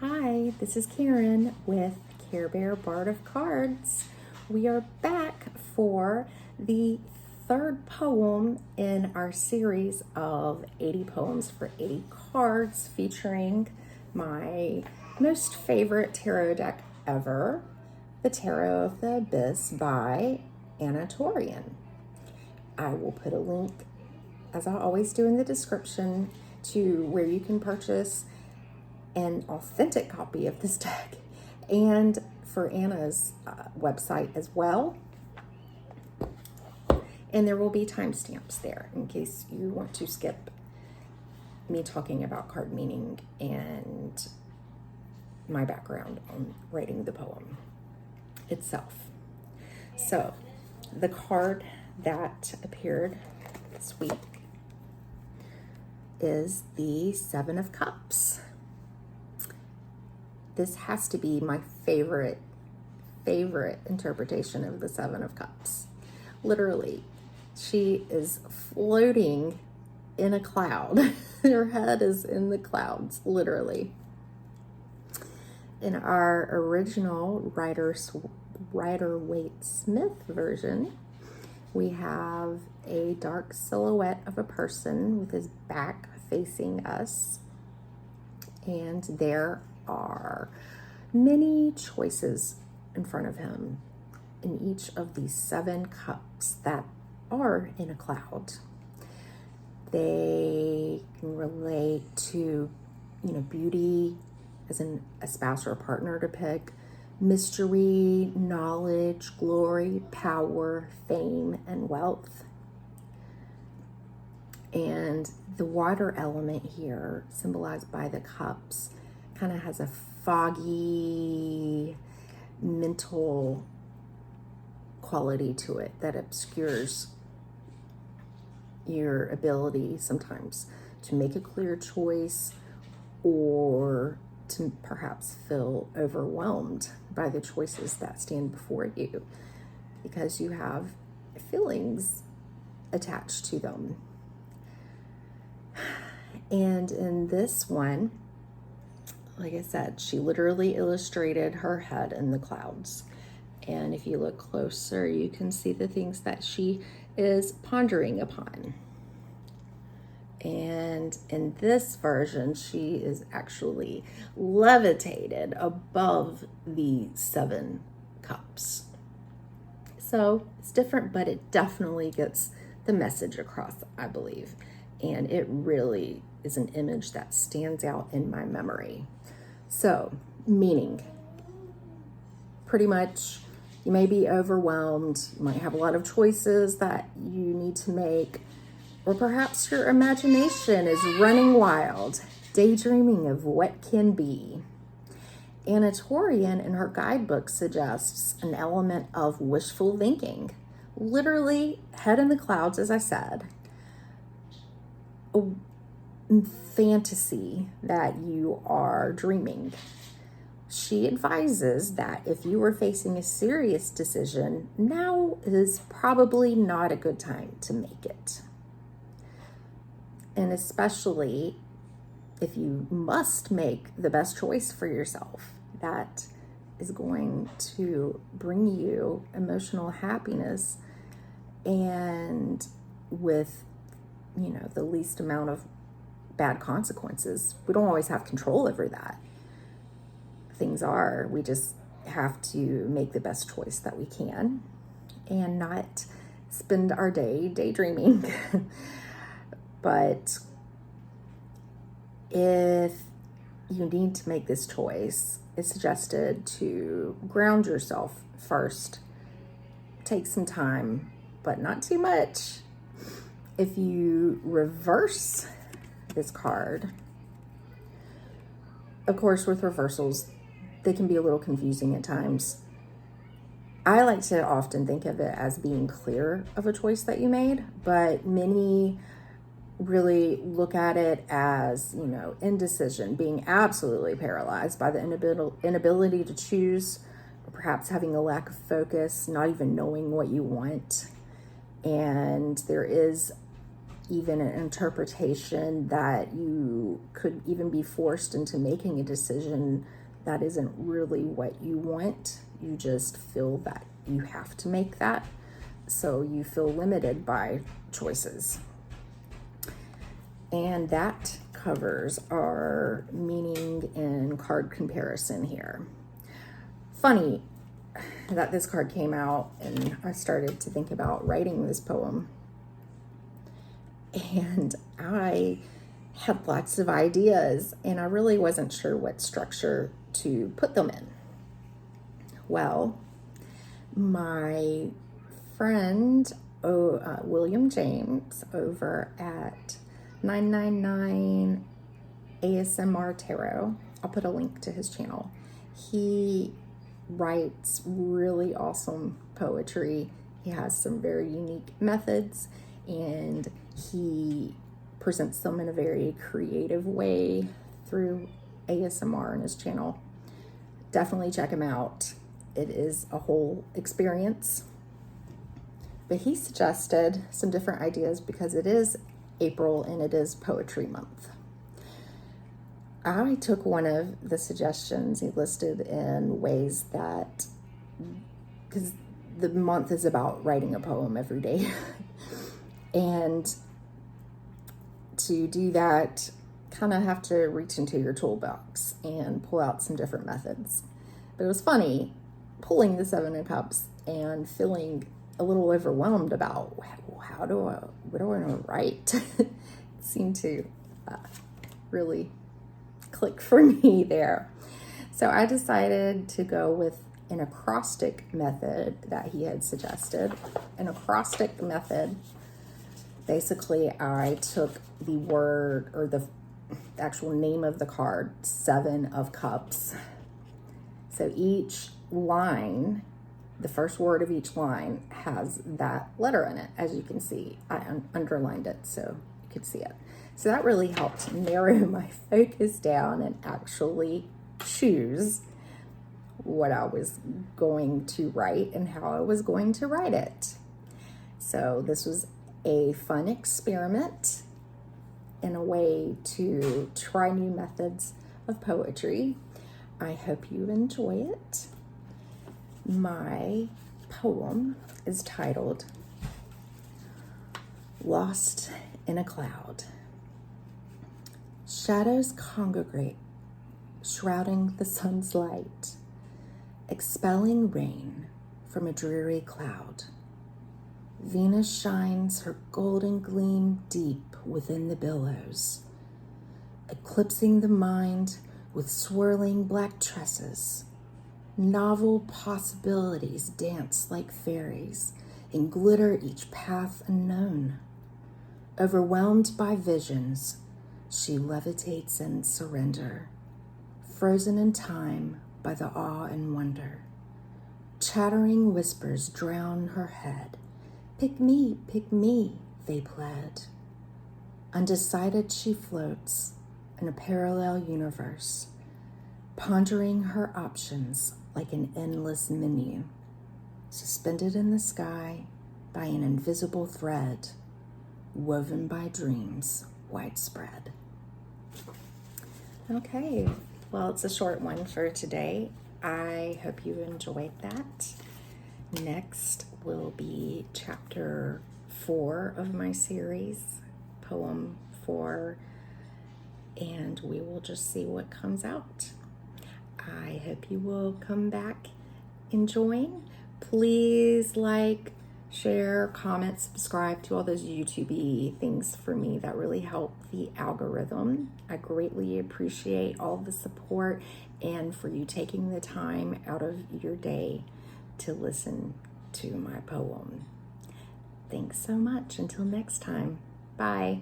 Hi, this is Karen with Care Bear Bard of Cards. We are back for the third poem in our series of 80 poems for 80 cards, featuring my most favorite tarot deck ever, the Tarot of the Abyss by Tourian. I will put a link, as I always do, in the description to where you can purchase an authentic copy of this deck, and for Anna's website as well. And there will be timestamps there in case you want to skip me talking about card meaning and my background on writing the poem itself. So the card that appeared this week is the Seven of Cups. This has to be my favorite interpretation of the Seven of Cups. Literally, she is floating in a cloud. Her head is in the clouds, literally. In our original Rider-Waite-Smith version, we have a dark silhouette of a person with his back facing us, and there are many choices in front of him in each of these 7 cups that are in a cloud. They can relate to, beauty as in a spouse or a partner to pick, mystery, knowledge, glory, power, fame, and wealth. And the water element here, symbolized by the cups, kind of has a foggy mental quality to it that obscures your ability sometimes to make a clear choice, or to perhaps feel overwhelmed by the choices that stand before you because you have feelings attached to them. And in this one, like I said, she literally illustrated her head in the clouds. And if you look closer, you can see the things that she is pondering upon. And in this version, she is actually levitated above the 7 cups. So it's different, but it definitely gets the message across, I believe. And it really is an image that stands out in my memory. So, meaning, pretty much, you may be overwhelmed, you might have a lot of choices that you need to make, or perhaps your imagination is running wild, daydreaming of what can be. Tourian in her guidebook suggests an element of wishful thinking, literally head in the clouds, as I said, a fantasy that you are dreaming. She advises that if you are facing a serious decision, now is probably not a good time to make it. And especially if you must make the best choice for yourself, that is going to bring you emotional happiness and with, the least amount of bad consequences. We don't always have control over that. We just have to make the best choice that we can and not spend our day daydreaming. But if you need to make this choice, it's suggested to ground yourself first. Take some time, but not too much. If you reverse this card, of course, with reversals, they can be a little confusing at times. I like to often think of it as being clear of a choice that you made, but many really look at it as, indecision, being absolutely paralyzed by the inability to choose, or perhaps having a lack of focus, not even knowing what you want. And there is even an interpretation that you could even be forced into making a decision that isn't really what you want. You just feel that you have to make that. So you feel limited by choices. And that covers our meaning and card comparison here. Funny that this card came out and I started to think about writing this poem. And I had lots of ideas and I really wasn't sure what structure to put them in. Well, my friend William James over at 999 ASMR Tarot, I'll put a link to his channel. He writes really awesome poetry. He has some very unique methods and he presents them in a very creative way through ASMR in his channel. Definitely check him out. It is a whole experience. But he suggested some different ideas because it is April and it is Poetry Month. I took one of the suggestions he listed in ways that, because the month is about writing a poem every day. And to do that, kind of have to reach into your toolbox and pull out some different methods. But it was funny pulling the Seven of Cups and feeling a little overwhelmed about what do I want to write? It seemed to really click for me there. So I decided to go with an acrostic method that he had suggested. An acrostic method, basically I took the word or the actual name of the card, Seven of Cups. So each line, the first word of each line has that letter in it. As you can see, I underlined it so you could see it. So that really helped narrow my focus down and actually choose what I was going to write and how I was going to write it. So this was a fun experiment in a way to try new methods of poetry. I hope you enjoy it. My poem is titled Lost in a Cloud. Shadows congregate, shrouding the sun's light, expelling rain from a dreary cloud. Venus shines her golden gleam deep within the billows, eclipsing the mind with swirling black tresses. Novel possibilities dance like fairies and glitter each path unknown. Overwhelmed by visions, she levitates in surrender, frozen in time by the awe and wonder. Chattering whispers drown her head. Pick me, they pled. Undecided she floats in a parallel universe, pondering her options like an endless menu, suspended in the sky by an invisible thread, woven by dreams widespread. Okay, well, it's a short one for today. I hope you enjoyed that. Next will be chapter 4 of my series, poem 4, and we will just see what comes out. I hope you will come back and join. Please like, share, comment, subscribe to all those YouTube-y things for me that really help the algorithm. I greatly appreciate all the support and for you taking the time out of your day to listen to my poem. Thanks so much. Until next time. Bye.